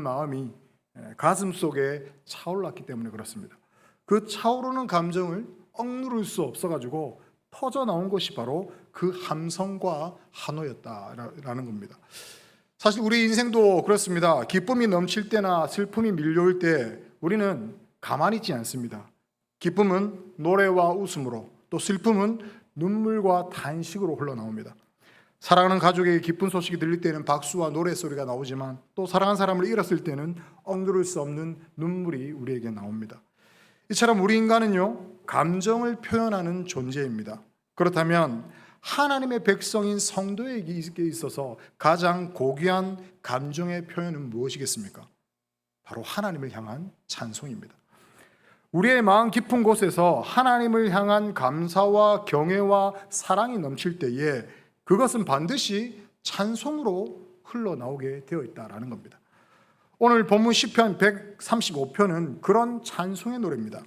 마음이 가슴 속에 차올랐기 때문에 그렇습니다. 그 차오르는 감정을 억누를 수 없어가지고 터져 나온 것이 바로 그 함성과 한호였다라는 겁니다. 사실 우리 인생도 그렇습니다. 기쁨이 넘칠 때나 슬픔이 밀려올 때 우리는 가만히 있지 않습니다. 기쁨은 노래와 웃음으로, 또 슬픔은 눈물과 탄식으로 흘러나옵니다. 사랑하는 가족에게 기쁜 소식이 들릴 때는 박수와 노래소리가 나오지만, 또 사랑한 사람을 잃었을 때는 억누를 수 없는 눈물이 우리에게 나옵니다. 이처럼 우리 인간은요, 감정을 표현하는 존재입니다. 그렇다면 하나님의 백성인 성도에게 있어서 가장 고귀한 감정의 표현은 무엇이겠습니까? 바로 하나님을 향한 찬송입니다. 우리의 마음 깊은 곳에서 하나님을 향한 감사와 경외와 사랑이 넘칠 때에 그것은 반드시 찬송으로 흘러나오게 되어 있다는 겁니다. 오늘 본문 시편 135편은 그런 찬송의 노래입니다.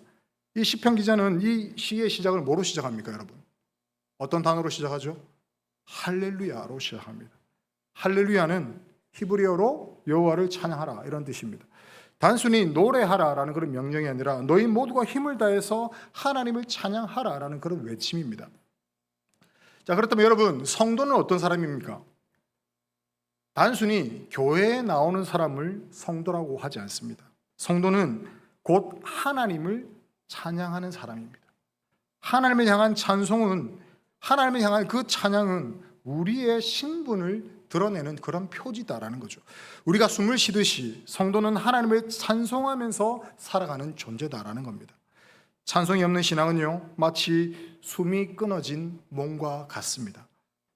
이 시편 기자는 이 시의 시작을 뭐로 시작합니까, 여러분? 어떤 단어로 시작하죠? 할렐루야로 시작합니다. 할렐루야는 히브리어로 여호와를 찬양하라 이런 뜻입니다. 단순히 노래하라라는 그런 명령이 아니라 너희 모두가 힘을 다해서 하나님을 찬양하라라는 그런 외침입니다. 자, 그렇다면 여러분, 성도는 어떤 사람입니까? 단순히 교회에 나오는 사람을 성도라고 하지 않습니다. 성도는 곧 하나님을 찬양하는 사람입니다. 하나님을 향한 찬송은, 하나님을 향한 그 찬양은 우리의 신분을 드러내는 그런 표지다라는 거죠. 우리가 숨을 쉬듯이 성도는 하나님을 찬송하면서 살아가는 존재다라는 겁니다. 찬송이 없는 신앙은요, 마치 숨이 끊어진 몸과 같습니다.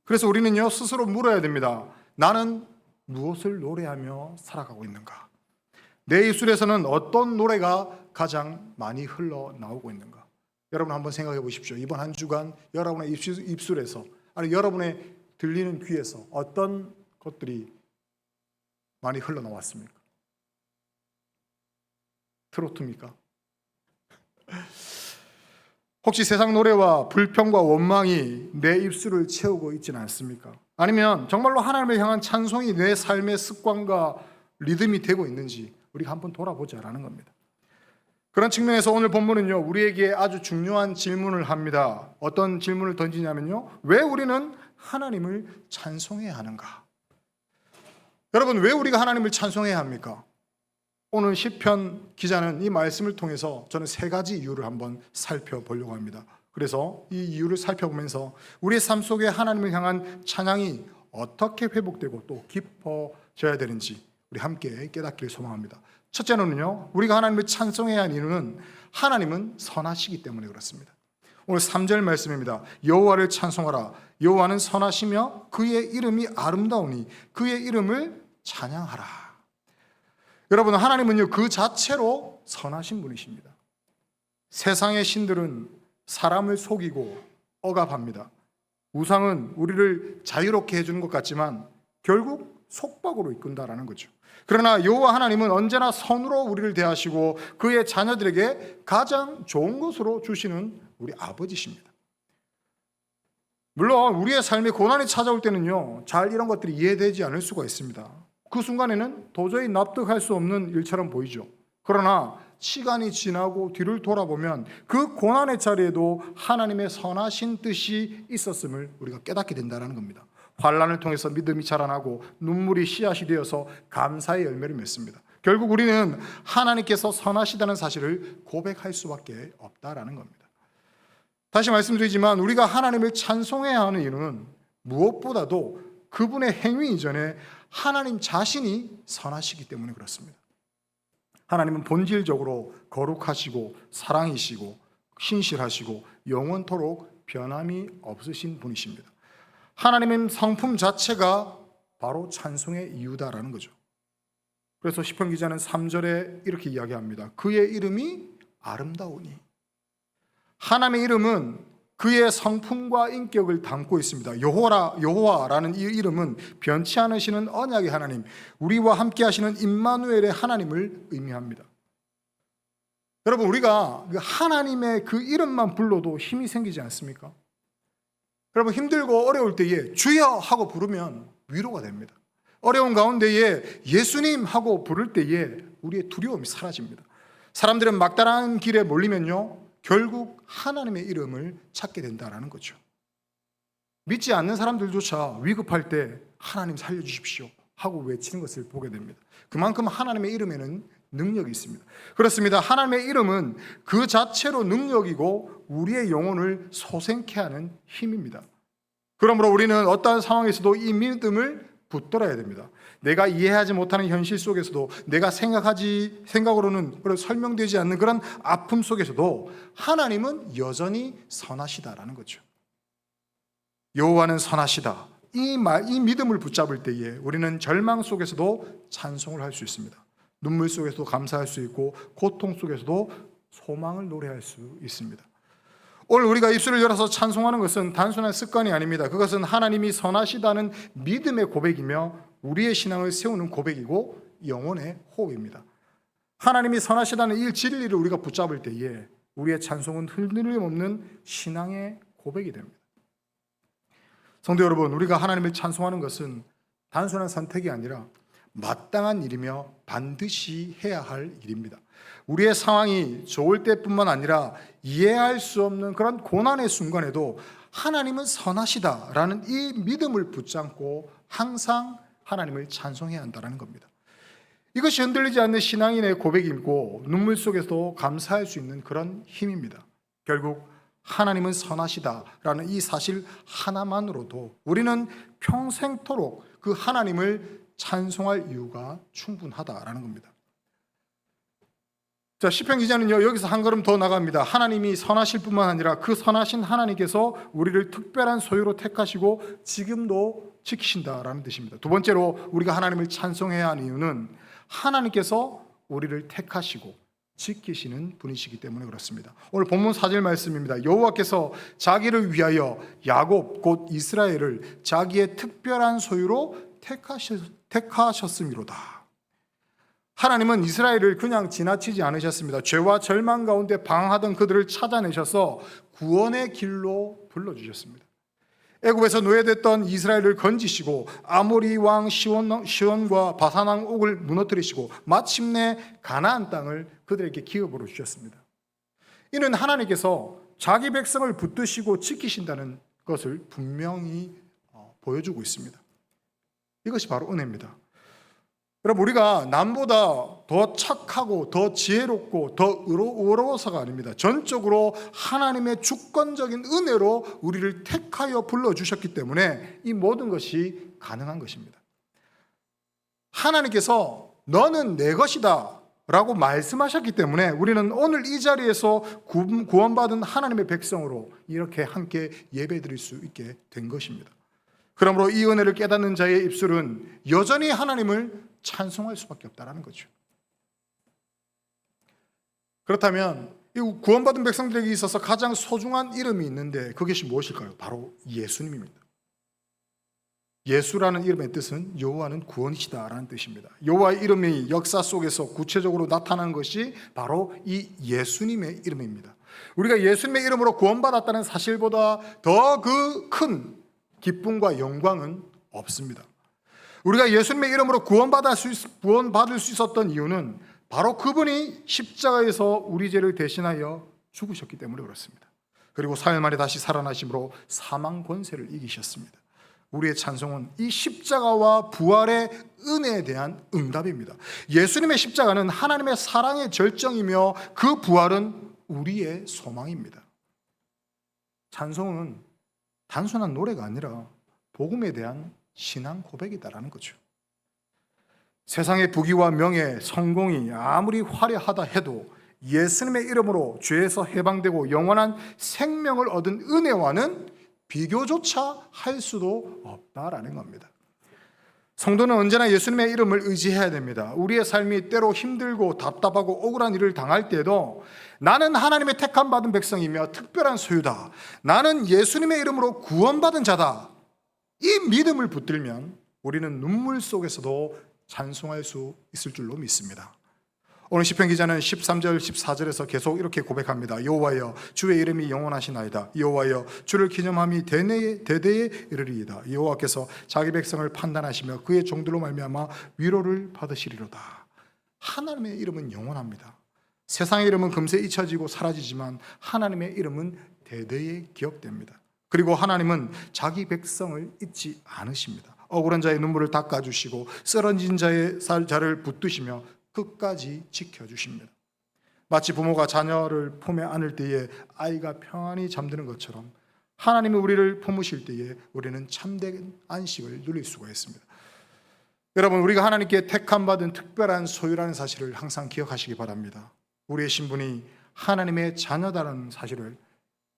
그래서 우리는요, 스스로 물어야 됩니다. 나는 무엇을 노래하며 살아가고 있는가? 내 입술에서는 어떤 노래가 가장 많이 흘러나오고 있는가? 여러분 한번 생각해 보십시오. 이번 한 주간 여러분의 입술에서, 아니 여러분의 들리는 귀에서 어떤 것들이 많이 흘러나왔습니까? 트로트입니까? 혹시 세상 노래와 불평과 원망이 내 입술을 채우고 있지는 않습니까? 아니면 정말로 하나님을 향한 찬송이 내 삶의 습관과 리듬이 되고 있는지 우리가 한번 돌아보자라는 겁니다. 그런 측면에서 오늘 본문은요, 우리에게 아주 중요한 질문을 합니다. 어떤 질문을 던지냐면요, 왜 우리는 하나님을 찬송해야 하는가? 여러분, 왜 우리가 하나님을 찬송해야 합니까? 오늘 시편 기자는 이 말씀을 통해서 저는 세 가지 이유를 한번 살펴보려고 합니다. 그래서 이 이유를 살펴보면서 우리의 삶 속에 하나님을 향한 찬양이 어떻게 회복되고 또 깊어져야 되는지 우리 함께 깨닫기를 소망합니다. 첫째로는요, 우리가 하나님을 찬송해야 하는 이유는 하나님은 선하시기 때문에 그렇습니다. 오늘 3절 말씀입니다. 여호와를 찬송하라. 여호와는 선하시며 그의 이름이 아름다우니 그의 이름을 찬양하라. 여러분, 하나님은요, 그 자체로 선하신 분이십니다. 세상의 신들은 사람을 속이고 억압합니다. 우상은 우리를 자유롭게 해주는 것 같지만 결국 속박으로 이끈다라는 거죠. 그러나 여호와 하나님은 언제나 선으로 우리를 대하시고 그의 자녀들에게 가장 좋은 것으로 주시는 우리 아버지십니다. 물론 우리의 삶에 고난이 찾아올 때는요, 잘 이런 것들이 이해되지 않을 수가 있습니다. 그 순간에는 도저히 납득할 수 없는 일처럼 보이죠. 그러나 시간이 지나고 뒤를 돌아보면 그 고난의 자리에도 하나님의 선하신 뜻이 있었음을 우리가 깨닫게 된다는 겁니다. 환난을 통해서 믿음이 자라나고 눈물이 씨앗이 되어서 감사의 열매를 맺습니다. 결국 우리는 하나님께서 선하시다는 사실을 고백할 수밖에 없다라는 겁니다. 다시 말씀드리지만 우리가 하나님을 찬송해야 하는 이유는 무엇보다도 그분의 행위 이전에 하나님 자신이 선하시기 때문에 그렇습니다. 하나님은 본질적으로 거룩하시고 사랑이시고 신실하시고 영원토록 변함이 없으신 분이십니다. 하나님의 성품 자체가 바로 찬송의 이유다라는 거죠. 그래서 시편 기자는 3절에 이렇게 이야기합니다. 그의 이름이 아름다우니. 하나님의 이름은 그의 성품과 인격을 담고 있습니다. 여호와라는 이 이름은 변치 않으시는 언약의 하나님, 우리와 함께 하시는 임마누엘의 하나님을 의미합니다. 여러분, 우리가 하나님의 그 이름만 불러도 힘이 생기지 않습니까? 여러분, 힘들고 어려울 때에 주여 하고 부르면 위로가 됩니다. 어려운 가운데에 예수님 하고 부를 때에 우리의 두려움이 사라집니다. 사람들은 막다른 길에 몰리면요, 결국 하나님의 이름을 찾게 된다는 거죠. 믿지 않는 사람들조차 위급할 때 하나님 살려주십시오 하고 외치는 것을 보게 됩니다. 그만큼 하나님의 이름에는 능력이 있습니다. 그렇습니다. 하나님의 이름은 그 자체로 능력이고 우리의 영혼을 소생케 하는 힘입니다. 그러므로 우리는 어떠한 상황에서도 이 믿음을 붙들어야 됩니다. 내가 이해하지 못하는 현실 속에서도, 내가 생각으로는 설명되지 않는 그런 아픔 속에서도 하나님은 여전히 선하시다라는 거죠. 여호와는 선하시다. 이 믿음을 붙잡을 때에 우리는 절망 속에서도 찬송을 할 수 있습니다. 눈물 속에서도 감사할 수 있고 고통 속에서도 소망을 노래할 수 있습니다. 오늘 우리가 입술을 열어서 찬송하는 것은 단순한 습관이 아닙니다. 그것은 하나님이 선하시다는 믿음의 고백이며 우리의 신앙을 세우는 고백이고 영혼의 호흡입니다. 하나님이 선하시다는 이 진리를 우리가 붙잡을 때에 우리의 찬송은 흔들림 없는 신앙의 고백이 됩니다. 성도 여러분, 우리가 하나님을 찬송하는 것은 단순한 선택이 아니라 마땅한 일이며 반드시 해야 할 일입니다. 우리의 상황이 좋을 때뿐만 아니라 이해할 수 없는 그런 고난의 순간에도 하나님은 선하시다라는 이 믿음을 붙잡고 항상 하나님을 찬송해야 한다는 겁니다. 이것이 흔들리지 않는 신앙인의 고백이고 눈물 속에서도 감사할 수 있는 그런 힘입니다. 결국 하나님은 선하시다라는 이 사실 하나만으로도 우리는 평생토록 그 하나님을 찬송할 이유가 충분하다라는 겁니다. 자, 시편 기자는요, 여기서 한 걸음 더 나갑니다. 하나님이 선하실 뿐만 아니라 그 선하신 하나님께서 우리를 특별한 소유로 택하시고 지금도 지키신다라는 뜻입니다. 두 번째로 우리가 하나님을 찬송해야 하는 이유는 하나님께서 우리를 택하시고 지키시는 분이시기 때문에 그렇습니다. 오늘 본문 4절 말씀입니다. 여호와께서 자기를 위하여 야곱 곧 이스라엘을 자기의 특별한 소유로 택하셨음이로다. 하나님은 이스라엘을 그냥 지나치지 않으셨습니다. 죄와 절망 가운데 방황하던 그들을 찾아내셔서 구원의 길로 불러주셨습니다. 애굽에서 노예됐던 이스라엘을 건지시고 아모리 왕 시온과 바산 왕 옥을 무너뜨리시고 마침내 가나안 땅을 그들에게 기업으로 주셨습니다. 이는 하나님께서 자기 백성을 붙드시고 지키신다는 것을 분명히 보여주고 있습니다. 이것이 바로 은혜입니다. 여러분, 우리가 남보다 더 착하고 더 지혜롭고 더 의로워서가 아닙니다. 전적으로 하나님의 주권적인 은혜로 우리를 택하여 불러주셨기 때문에 이 모든 것이 가능한 것입니다. 하나님께서 너는 내 것이다 라고 말씀하셨기 때문에 우리는 오늘 이 자리에서 구원받은 하나님의 백성으로 이렇게 함께 예배드릴 수 있게 된 것입니다. 그러므로 이 은혜를 깨닫는 자의 입술은 여전히 하나님을 찬송할 수밖에 없다는 거죠. 그렇다면 이 구원받은 백성들에게 있어서 가장 소중한 이름이 있는데 그것이 무엇일까요? 바로 예수님입니다. 예수라는 이름의 뜻은 여호와는 구원이시다라는 뜻입니다. 여호와의 이름이 역사 속에서 구체적으로 나타난 것이 바로 이 예수님의 이름입니다. 우리가 예수님의 이름으로 구원받았다는 사실보다 더 그 큰 기쁨과 영광은 없습니다. 우리가 예수님의 이름으로 구원받을 수 있었던 이유는 바로 그분이 십자가에서 우리 죄를 대신하여 죽으셨기 때문에 그렇습니다. 그리고 사흘 만에 다시 살아나심으로 사망 권세를 이기셨습니다. 우리의 찬송은 이 십자가와 부활의 은혜에 대한 응답입니다. 예수님의 십자가는 하나님의 사랑의 절정이며 그 부활은 우리의 소망입니다. 찬송은 단순한 노래가 아니라 복음에 대한 신앙 고백이다라는 거죠. 세상의 부귀와 명예, 성공이 아무리 화려하다 해도 예수님의 이름으로 죄에서 해방되고 영원한 생명을 얻은 은혜와는 비교조차 할 수도 없다라는 겁니다. 성도는 언제나 예수님의 이름을 의지해야 됩니다. 우리의 삶이 때로 힘들고 답답하고 억울한 일을 당할 때도 나는 하나님의 택함 받은 백성이며 특별한 소유다. 나는 예수님의 이름으로 구원받은 자다. 이 믿음을 붙들면 우리는 눈물 속에서도 찬송할 수 있을 줄로 믿습니다. 오늘 시편 기자는 13절 14절에서 계속 이렇게 고백합니다. 여호와여 주의 이름이 영원하시나이다. 여호와여 주를 기념함이 대대에 이르리이다. 여호와께서 자기 백성을 판단하시며 그의 종들로 말미암아 위로를 받으시리로다. 하나님의 이름은 영원합니다. 세상의 이름은 금세 잊혀지고 사라지지만 하나님의 이름은 대대에 기억됩니다. 그리고 하나님은 자기 백성을 잊지 않으십니다. 억울한 자의 눈물을 닦아주시고 쓰러진 자의 자를 붙드시며 끝까지 지켜주십니다. 마치 부모가 자녀를 품에 안을 때에 아이가 평안히 잠드는 것처럼 하나님이 우리를 품으실 때에 우리는 참된 안식을 누릴 수가 있습니다. 여러분, 우리가 하나님께 택함받은 특별한 소유라는 사실을 항상 기억하시기 바랍니다. 우리의 신분이 하나님의 자녀다라는 사실을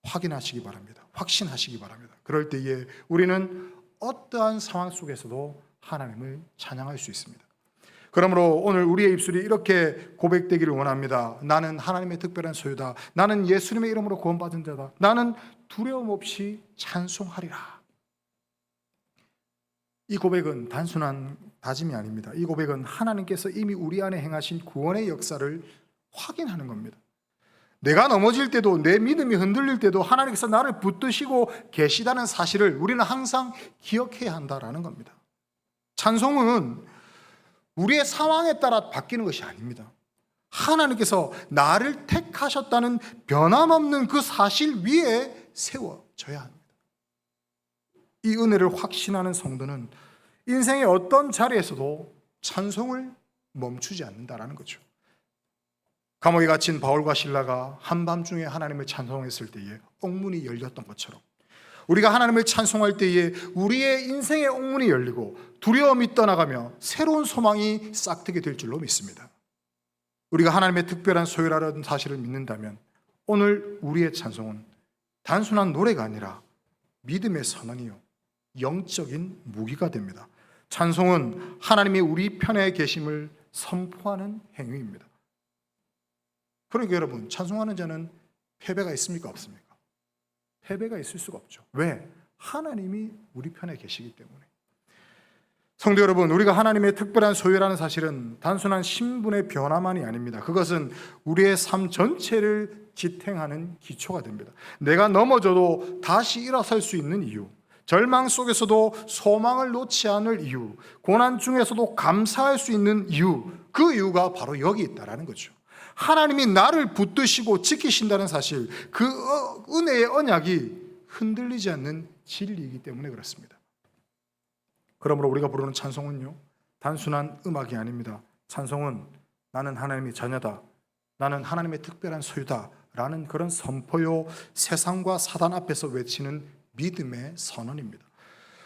확인하시기 바랍니다. 확신하시기 바랍니다. 그럴 때에 우리는 어떠한 상황 속에서도 하나님을 찬양할 수 있습니다. 그러므로 오늘 우리의 입술이 이렇게 고백되기를 원합니다. 나는 하나님의 특별한 소유다. 나는 예수님의 이름으로 구원받은 자다. 나는 두려움 없이 찬송하리라. 이 고백은 단순한 다짐이 아닙니다. 이 고백은 하나님께서 이미 우리 안에 행하신 구원의 역사를 확인하는 겁니다. 내가 넘어질 때도, 내 믿음이 흔들릴 때도 하나님께서 나를 붙드시고 계시다는 사실을 우리는 항상 기억해야 한다라는 겁니다. 찬송은 우리의 상황에 따라 바뀌는 것이 아닙니다. 하나님께서 나를 택하셨다는 변함없는 그 사실 위에 세워져야 합니다. 이 은혜를 확신하는 성도는 인생의 어떤 자리에서도 찬송을 멈추지 않는다라는 거죠. 감옥에 갇힌 바울과 실라가 한밤중에 하나님을 찬송했을 때에 옥문이 열렸던 것처럼 우리가 하나님을 찬송할 때에 우리의 인생의 옥문이 열리고 두려움이 떠나가며 새로운 소망이 싹트게 될 줄로 믿습니다. 우리가 하나님의 특별한 소유라는 사실을 믿는다면 오늘 우리의 찬송은 단순한 노래가 아니라 믿음의 선언이요, 영적인 무기가 됩니다. 찬송은 하나님이 우리 편에 계심을 선포하는 행위입니다. 그러니까 여러분, 찬송하는 자는 패배가 있습니까? 없습니까? 패배가 있을 수가 없죠. 왜? 하나님이 우리 편에 계시기 때문에. 성도 여러분, 우리가 하나님의 특별한 소유라는 사실은 단순한 신분의 변화만이 아닙니다. 그것은 우리의 삶 전체를 지탱하는 기초가 됩니다. 내가 넘어져도 다시 일어설 수 있는 이유, 절망 속에서도 소망을 놓지 않을 이유, 고난 중에서도 감사할 수 있는 이유, 그 이유가 바로 여기 있다는 거죠. 하나님이 나를 붙드시고 지키신다는 사실, 그 은혜의 언약이 흔들리지 않는 진리이기 때문에 그렇습니다. 그러므로 우리가 부르는 찬송은요, 단순한 음악이 아닙니다. 찬송은 나는 하나님의 자녀다, 나는 하나님의 특별한 소유다 라는 그런 선포요, 세상과 사단 앞에서 외치는 믿음의 선언입니다.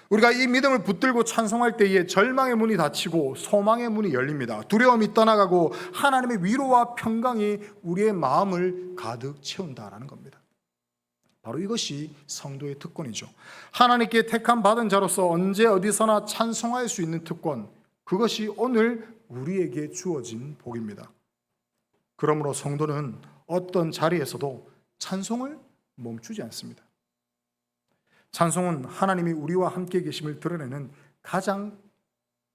우리가 이 믿음을 붙들고 찬송할 때에 절망의 문이 닫히고 소망의 문이 열립니다. 두려움이 떠나가고 하나님의 위로와 평강이 우리의 마음을 가득 채운다라는 겁니다. 바로 이것이 성도의 특권이죠. 하나님께 택함 받은 자로서 언제 어디서나 찬송할 수 있는 특권, 그것이 오늘 우리에게 주어진 복입니다. 그러므로 성도는 어떤 자리에서도 찬송을 멈추지 않습니다. 찬송은 하나님이 우리와 함께 계심을 드러내는 가장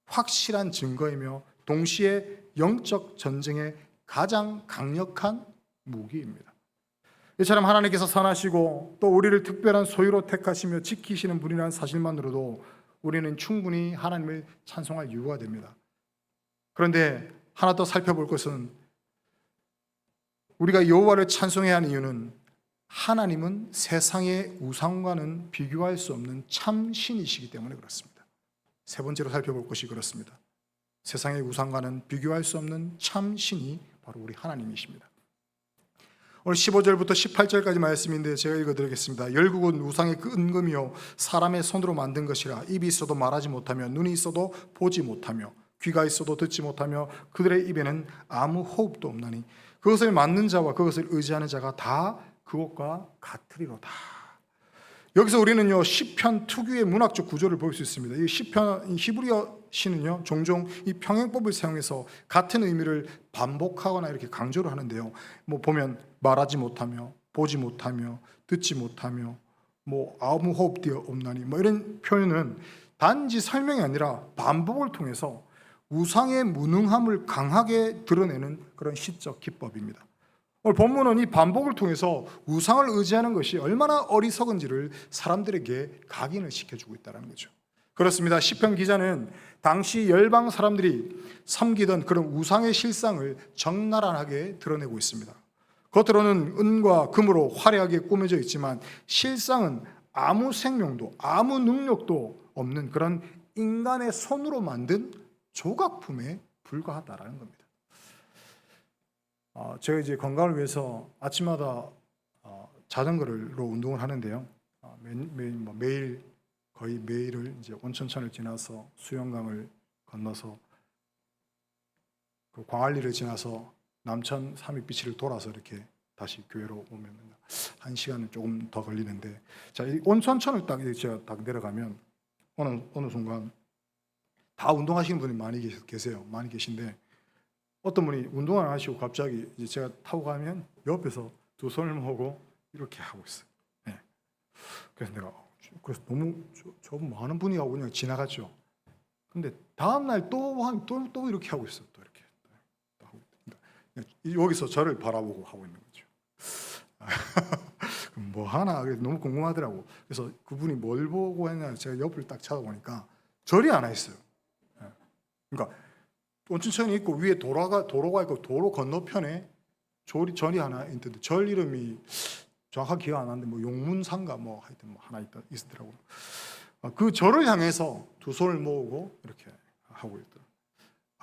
확실한 증거이며 동시에 영적 전쟁의 가장 강력한 무기입니다. 이처럼 하나님께서 선하시고 또 우리를 특별한 소유로 택하시며 지키시는 분이라는 사실만으로도 우리는 충분히 하나님을 찬송할 이유가 됩니다. 그런데 하나 더 살펴볼 것은 우리가 여호와를 찬송해야 하는 이유는 하나님은 세상의 우상과는 비교할 수 없는 참 신이시기 때문에 그렇습니다. 세 번째로 살펴볼 것이 그렇습니다. 세상의 우상과는 비교할 수 없는 참 신이 바로 우리 하나님이십니다. 오늘 15절부터 18절까지 말씀인데 제가 읽어드리겠습니다. 열국은 우상의 은금이요 사람의 손으로 만든 것이라. 입이 있어도 말하지 못하며 눈이 있어도 보지 못하며 귀가 있어도 듣지 못하며 그들의 입에는 아무 호흡도 없나니 그것을 만든 자와 그것을 의지하는 자가 다 그것과 같으리로다. 여기서 우리는요 시편 특유의 문학적 구조를 볼 수 있습니다. 이 시편 히브리어 시는요 종종 이 평행법을 사용해서 같은 의미를 반복하거나 이렇게 강조를 하는데요. 뭐 보면 말하지 못하며 보지 못하며 듣지 못하며 뭐 아무 호흡도 없나니 뭐 이런 표현은 단지 설명이 아니라 반복을 통해서 우상의 무능함을 강하게 드러내는 그런 시적 기법입니다. 오늘 본문은 이 반복을 통해서 우상을 의지하는 것이 얼마나 어리석은지를 사람들에게 각인을 시켜주고 있다는 거죠. 그렇습니다. 시편 기자는 당시 열방 사람들이 섬기던 그런 우상의 실상을 적나라하게 드러내고 있습니다. 겉으로는 은과 금으로 화려하게 꾸며져 있지만 실상은 아무 생명도 아무 능력도 없는 그런 인간의 손으로 만든 조각품에 불과하다라는 겁니다. 제가 이제 건강을 위해서 아침마다 자전거로 운동을 하는데요. 매일 거의 매일을 이제 온천천을 지나서 수영강을 건너서 그 광안리를 지나서 남천 삼익비치를 돌아서 이렇게 다시 교회로 오면 1시간은 조금 더 걸리는데, 자, 이 온천천을 딱 제가 딱 내려가면 어느 순간 다 운동하시는 분이 많이 계세요. 많이 계신데 어떤 분이 운동을 안 하시고 갑자기 이제 제가 타고 가면 옆에서 두 손을 모으고 이렇게 하고 있어요. 네. 그래서 내가 너무 저분 많은 분이 하고 그냥 지나갔죠. 근데 다음 날 또 이렇게 하고 있어요. 또 이렇게 여기서 저를 바라보고 하고 있는 거죠. 뭐 하나 너무 궁금하더라고. 그래서 그분이 뭘 보고 했냐 제가 옆을 딱 쳐다보니까 절이 하나 있어요. 그러니까 온천천이 있고 위에 도로가 있고 도로 건너편에 절이 하나 있는데 절 이름이 정확하게 기억 안 나는데 뭐 용문산가 뭐 하여튼 뭐 하나 있더라고요. 그 절을 향해서 두 손을 모으고 이렇게 하고 있더라고요.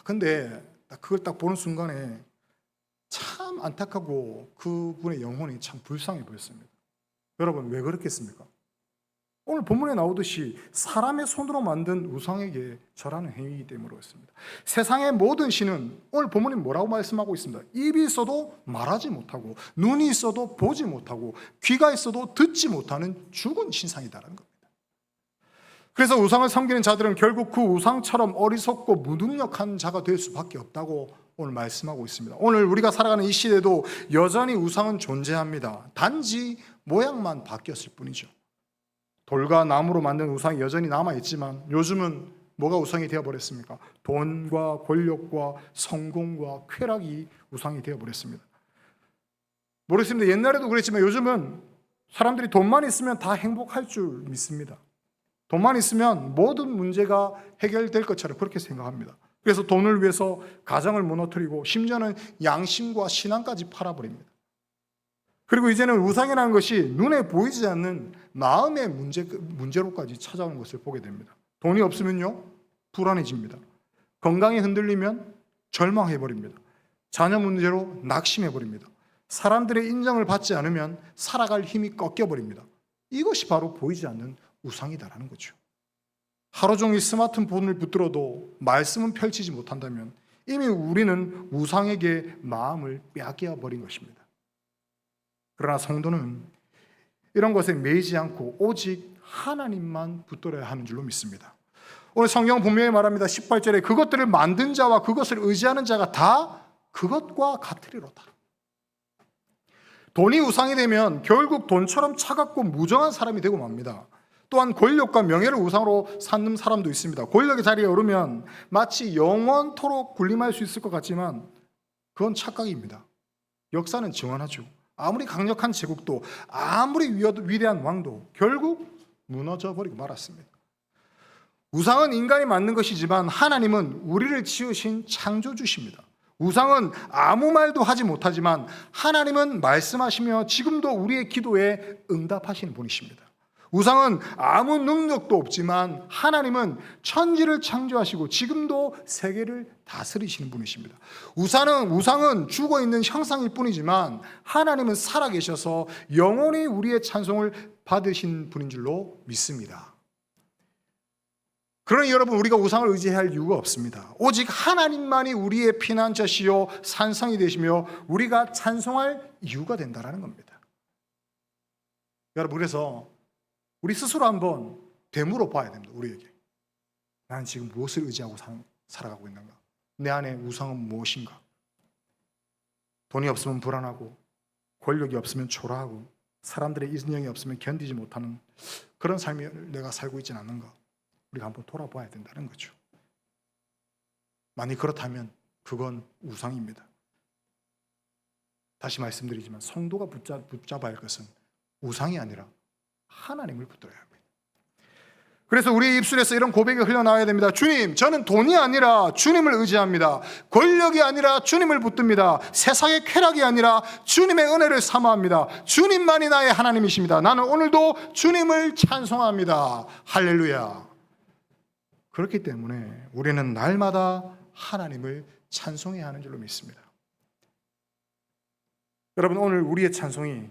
근데 그걸 딱 보는 순간에 참 안타깝고 그분의 영혼이 참 불쌍해 보였습니다. 여러분 왜 그렇겠습니까? 오늘 본문에 나오듯이 사람의 손으로 만든 우상에게 절하는 행위이기 때문에 그렇습니다. 세상의 모든 신은 오늘 본문이 뭐라고 말씀하고 있습니다. 입이 있어도 말하지 못하고 눈이 있어도 보지 못하고 귀가 있어도 듣지 못하는 죽은 신상이다라는 겁니다. 그래서 우상을 섬기는 자들은 결국 그 우상처럼 어리석고 무능력한 자가 될 수밖에 없다고 오늘 말씀하고 있습니다. 오늘 우리가 살아가는 이 시대도 여전히 우상은 존재합니다. 단지 모양만 바뀌었을 뿐이죠. 돌과 나무로 만든 우상이 여전히 남아있지만 요즘은 뭐가 우상이 되어버렸습니까? 돈과 권력과 성공과 쾌락이 우상이 되어버렸습니다. 모르겠습니다. 옛날에도 그랬지만 요즘은 사람들이 돈만 있으면 다 행복할 줄 믿습니다. 돈만 있으면 모든 문제가 해결될 것처럼 그렇게 생각합니다. 그래서 돈을 위해서 가정을 무너뜨리고 심지어는 양심과 신앙까지 팔아버립니다. 그리고 이제는 우상이라는 것이 눈에 보이지 않는 마음의 문제로까지 찾아오는 것을 보게 됩니다. 돈이 없으면요, 불안해집니다. 건강이 흔들리면 절망해버립니다. 자녀 문제로 낙심해버립니다. 사람들의 인정을 받지 않으면 살아갈 힘이 꺾여버립니다. 이것이 바로 보이지 않는 우상이다라는 거죠. 하루 종일 스마트폰을 붙들어도 말씀은 펼치지 못한다면 이미 우리는 우상에게 마음을 빼앗겨 버린 것입니다. 그러나 성도는 이런 것에 매이지 않고 오직 하나님만 붙들어야 하는 줄로 믿습니다. 오늘 성경 분명히 말합니다. 18절에 그것들을 만든 자와 그것을 의지하는 자가 다 그것과 같으리로다. 돈이 우상이 되면 결국 돈처럼 차갑고 무정한 사람이 되고 맙니다. 또한 권력과 명예를 우상으로 삼는 사람도 있습니다. 권력의 자리에 오르면 마치 영원토록 군림할 수 있을 것 같지만 그건 착각입니다. 역사는 증언하죠. 아무리 강력한 제국도 아무리 위대한 왕도 결국 무너져버리고 말았습니다. 우상은 인간이 만든 것이지만 하나님은 우리를 지으신 창조주십니다. 우상은 아무 말도 하지 못하지만 하나님은 말씀하시며 지금도 우리의 기도에 응답하시는 분이십니다. 우상은 아무 능력도 없지만 하나님은 천지를 창조하시고 지금도 세계를 다스리시는 분이십니다. 우상은 죽어있는 형상일 뿐이지만 하나님은 살아계셔서 영원히 우리의 찬송을 받으신 분인 줄로 믿습니다. 그러니 여러분 우리가 우상을 의지할 이유가 없습니다. 오직 하나님만이 우리의 피난처시요 산성이 되시며 우리가 찬송할 이유가 된다는 겁니다. 여러분 그래서 우리 스스로 한번 되물어 봐야 됩니다. 우리에게. 나는 지금 무엇을 의지하고 살아가고 있는가? 내 안에 우상은 무엇인가? 돈이 없으면 불안하고 권력이 없으면 초라하고 사람들의 인정이 없으면 견디지 못하는 그런 삶을 내가 살고 있지는 않는가? 우리가 한번 돌아봐야 된다는 거죠. 만약 그렇다면 그건 우상입니다. 다시 말씀드리지만 성도가 붙잡아야 할 것은 우상이 아니라 하나님을 붙들어야 합니다. 그래서 우리 입술에서 이런 고백이 흘러나와야 됩니다. 주님, 저는 돈이 아니라 주님을 의지합니다. 권력이 아니라 주님을 붙듭니다. 세상의 쾌락이 아니라 주님의 은혜를 사모합니다. 주님만이 나의 하나님이십니다. 나는 오늘도 주님을 찬송합니다. 할렐루야. 그렇기 때문에 우리는 날마다 하나님을 찬송해야 하는 줄로 믿습니다. 여러분, 오늘 우리의 찬송이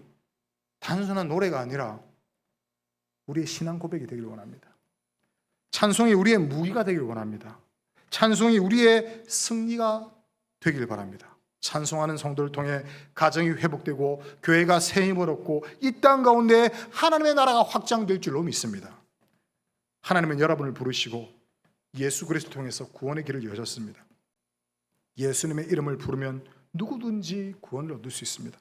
단순한 노래가 아니라 우리의 신앙 고백이 되기를 원합니다. 찬송이 우리의 무기가 되기를 원합니다. 찬송이 우리의 승리가 되기를 바랍니다. 찬송하는 성도를 통해 가정이 회복되고 교회가 새 힘을 얻고 이 땅 가운데 하나님의 나라가 확장될 줄로 믿습니다. 하나님은 여러분을 부르시고 예수 그리스도를 통해서 구원의 길을 여셨습니다. 예수님의 이름을 부르면 누구든지 구원을 얻을 수 있습니다.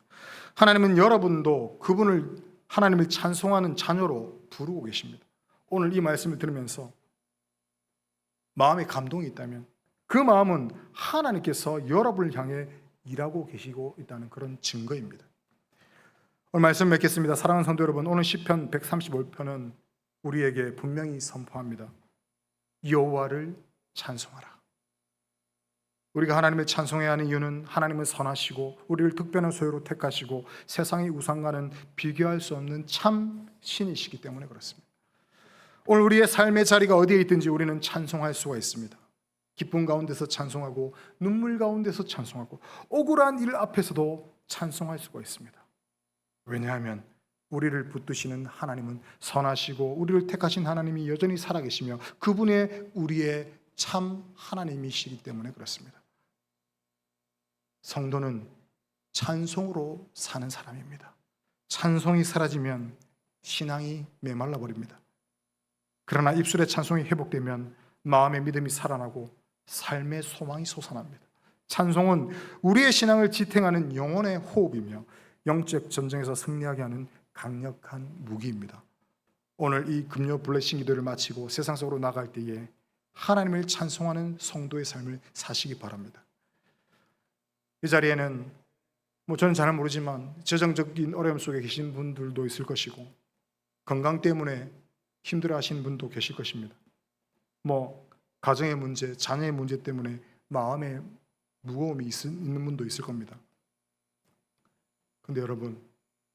하나님은 여러분도 그분을 하나님을 찬송하는 자녀로 부르고 계십니다. 오늘 이 말씀을 들으면서 마음에 감동이 있다면 그 마음은 하나님께서 여러분을 향해 일하고 계시고 있다는 그런 증거입니다. 오늘 말씀 맺겠습니다. 사랑하는 성도 여러분, 오늘 시편 135편은 우리에게 분명히 선포합니다. 여호와를 찬송하라. 우리가 하나님을 찬송해야 하는 이유는 하나님은 선하시고 우리를 특별한 소유로 택하시고 세상의 우상과는 비교할 수 없는 참 신이시기 때문에 그렇습니다. 오늘 우리의 삶의 자리가 어디에 있든지 우리는 찬송할 수가 있습니다. 기쁨 가운데서 찬송하고 눈물 가운데서 찬송하고 억울한 일 앞에서도 찬송할 수가 있습니다. 왜냐하면 우리를 붙드시는 하나님은 선하시고 우리를 택하신 하나님이 여전히 살아계시며 그분의 우리의 참 하나님이시기 때문에 그렇습니다. 성도는 찬송으로 사는 사람입니다. 찬송이 사라지면 신앙이 메말라 버립니다. 그러나 입술의 찬송이 회복되면 마음의 믿음이 살아나고 삶의 소망이 솟아납니다. 찬송은 우리의 신앙을 지탱하는 영혼의 호흡이며 영적 전쟁에서 승리하게 하는 강력한 무기입니다. 오늘 이 금요 블레싱 기도를 마치고 세상 속으로 나갈 때에 하나님을 찬송하는 성도의 삶을 사시기 바랍니다. 이 자리에는 저는 잘 모르지만 재정적인 어려움 속에 계신 분들도 있을 것이고 건강 때문에 힘들어하시는 분도 계실 것입니다. 가정의 문제, 자녀의 문제 때문에 마음에 무거움이 있는 분도 있을 겁니다. 그런데 여러분,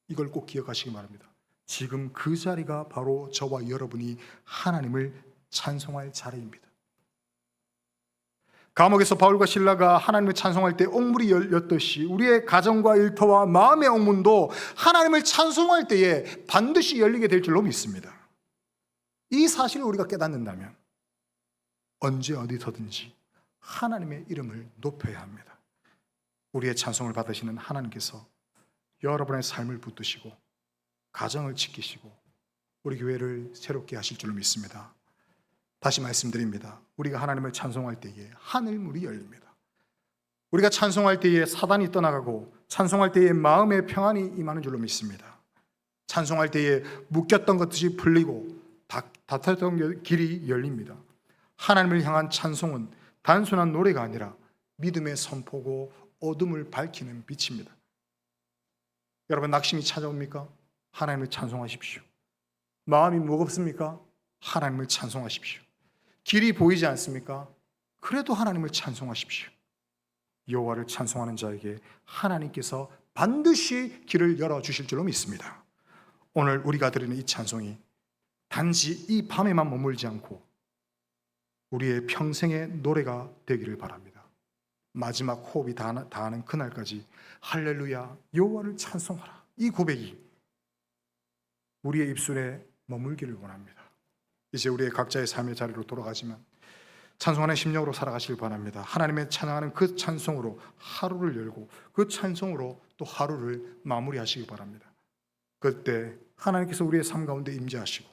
이걸 꼭 기억하시기 바랍니다. 지금 그 자리가 바로 저와 여러분이 하나님을 찬송할 자리입니다. 감옥에서 바울과 실라가 하나님을 찬송할 때 옥문이 열렸듯이 우리의 가정과 일터와 마음의 옥문도 하나님을 찬송할 때에 반드시 열리게 될 줄로 믿습니다. 이 사실을 우리가 깨닫는다면 언제 어디서든지 하나님의 이름을 높여야 합니다. 우리의 찬송을 받으시는 하나님께서 여러분의 삶을 붙드시고 가정을 지키시고 우리 교회를 새롭게 하실 줄로 믿습니다. 다시 말씀드립니다. 우리가 하나님을 찬송할 때에 하늘문이 열립니다. 우리가 찬송할 때에 사단이 떠나가고 찬송할 때에 마음의 평안이 임하는 줄로 믿습니다. 찬송할 때에 묶였던 것들이 풀리고 다퉜던 길이 열립니다. 하나님을 향한 찬송은 단순한 노래가 아니라 믿음의 선포고 어둠을 밝히는 빛입니다. 여러분, 낙심이 찾아옵니까? 하나님을 찬송하십시오. 마음이 무겁습니까? 하나님을 찬송하십시오. 길이 보이지 않습니까? 그래도 하나님을 찬송하십시오. 여호와를 찬송하는 자에게 하나님께서 반드시 길을 열어주실 줄로 믿습니다. 오늘 우리가 드리는 이 찬송이 단지 이 밤에만 머물지 않고 우리의 평생의 노래가 되기를 바랍니다. 마지막 호흡이 다하는 그날까지 할렐루야 여호와를 찬송하라, 이 고백이 우리의 입술에 머물기를 원합니다. 이제 우리의 각자의 삶의 자리로 돌아가지만 찬송하는 심령으로 살아가시길 바랍니다. 하나님의 찬양하는 그 찬송으로 하루를 열고 그 찬송으로 또 하루를 마무리하시기 바랍니다. 그때 하나님께서 우리의 삶 가운데 임재하시고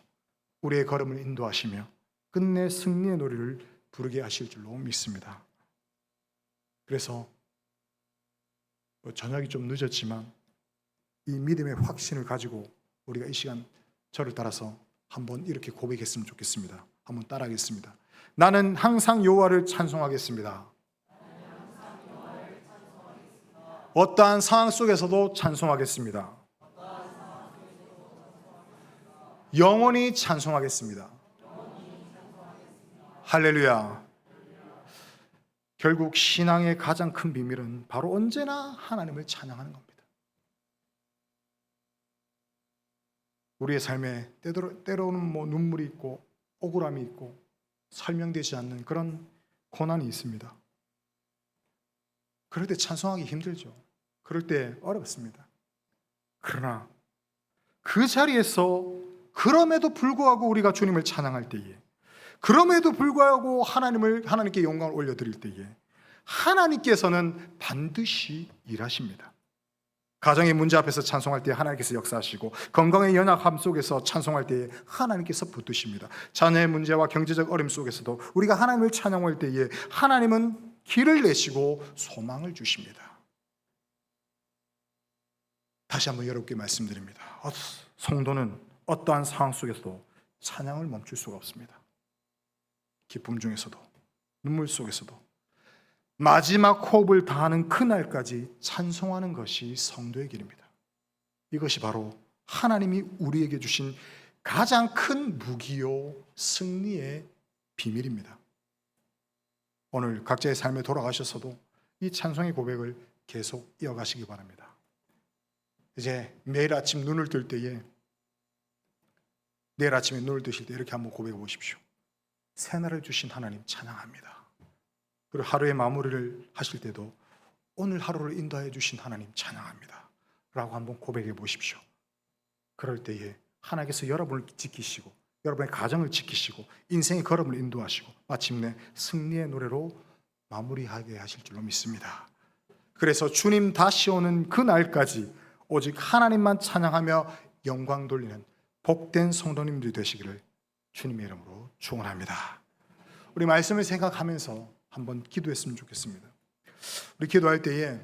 우리의 걸음을 인도하시며 끝내 승리의 노래를 부르게 하실 줄로 믿습니다. 그래서 저녁이 좀 늦었지만 이 믿음의 확신을 가지고 우리가 이 시간 저를 따라서 한번 이렇게 고백했으면 좋겠습니다. 한번 따라하겠습니다. 나는 항상 여호와를 찬송하겠습니다. 어떠한 상황 속에서도 찬송하겠습니다. 영원히 찬송하겠습니다. 할렐루야. 결국 신앙의 가장 큰 비밀은 바로 언제나 하나님을 찬양하는 겁니다. 우리의 삶에 때로는 눈물이 있고 억울함이 있고 설명되지 않는 그런 고난이 있습니다. 그럴 때 찬송하기 힘들죠. 그럴 때 어렵습니다. 그러나 그 자리에서 그럼에도 불구하고 우리가 주님을 찬양할 때에, 그럼에도 불구하고 하나님께 영광을 올려드릴 때에 하나님께서는 반드시 일하십니다. 가정의 문제 앞에서 찬송할 때 하나님께서 역사하시고, 건강의 연약함 속에서 찬송할 때에 하나님께서 붙드십니다. 자녀의 문제와 경제적 어려움 속에서도 우리가 하나님을 찬양할 때에 하나님은 길을 내시고 소망을 주십니다. 다시 한번 여러분께 말씀드립니다. 성도는 어떠한 상황 속에서도 찬양을 멈출 수가 없습니다. 기쁨 중에서도 눈물 속에서도 마지막 호흡을 다하는 그날까지 찬송하는 것이 성도의 길입니다. 이것이 바로 하나님이 우리에게 주신 가장 큰 무기요 승리의 비밀입니다. 오늘 각자의 삶에 돌아가셔서도 이 찬송의 고백을 계속 이어가시기 바랍니다. 이제 매일 아침 눈을 뜰 때에, 내일 아침에 눈을 뜨실 때 이렇게 한번 고백해 보십시오. 새날을 주신 하나님 찬양합니다. 그리고 하루의 마무리를 하실 때도 오늘 하루를 인도해 주신 하나님 찬양합니다 라고 한번 고백해 보십시오. 그럴 때에 하나님께서 여러분을 지키시고 여러분의 가정을 지키시고 인생의 걸음을 인도하시고 마침내 승리의 노래로 마무리하게 하실 줄로 믿습니다. 그래서 주님 다시 오는 그날까지 오직 하나님만 찬양하며 영광 돌리는 복된 성도님들이 되시기를 주님의 이름으로 축원합니다. 우리 말씀을 생각하면서 한번 기도했으면 좋겠습니다. 우리 기도할 때에